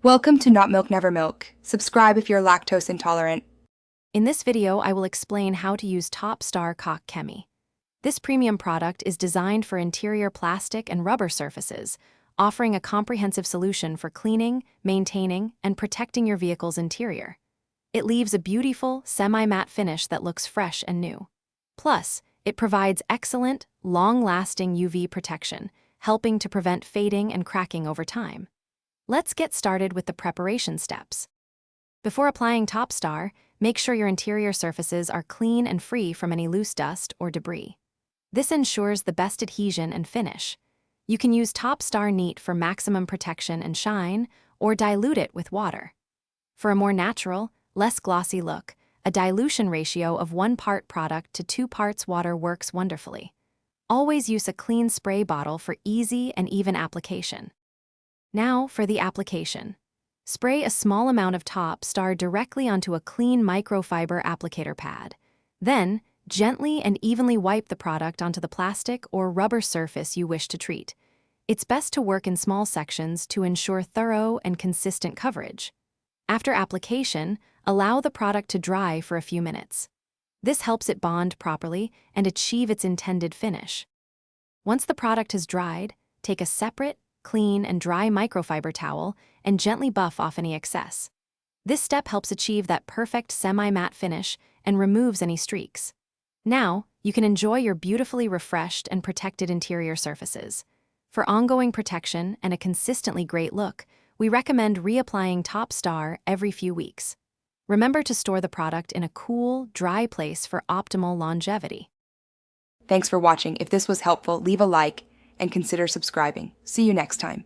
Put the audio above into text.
Welcome to Not Milk Never Milk. Subscribe if you're lactose intolerant. In this video, I will explain how to use Star Koch Chemie. This premium product is designed for interior plastic and rubber surfaces, offering a comprehensive solution for cleaning, maintaining, and protecting your vehicle's interior. It leaves a beautiful, semi-matte finish that looks fresh and new. Plus, it provides excellent, long-lasting UV protection, helping to prevent fading and cracking over time. Let's get started with the preparation steps. Before applying Star, make sure your interior surfaces are clean and free from any loose dust or debris. This ensures the best adhesion and finish. You can use Star Neat for maximum protection and shine, or dilute it with water. For a more natural, less glossy look, a dilution ratio of 1 part product to 2 parts water works wonderfully. Always use a clean spray bottle for easy and even application. Now for the application. Spray a small amount of Star directly onto a clean microfiber applicator pad. Then, gently and evenly wipe the product onto the plastic or rubber surface you wish to treat. It's best to work in small sections to ensure thorough and consistent coverage. After application, allow the product to dry for a few minutes. This helps it bond properly and achieve its intended finish. Once the product has dried, take a separate, clean and dry microfiber towel and gently buff off any excess. This step helps achieve that perfect semi-matte finish and removes any streaks. Now, you can enjoy your beautifully refreshed and protected interior surfaces. For ongoing protection and a consistently great look, we recommend reapplying Star every few weeks. Remember to store the product in a cool, dry place for optimal longevity. Thanks for watching. If this was helpful, leave a like and consider subscribing. See you next time.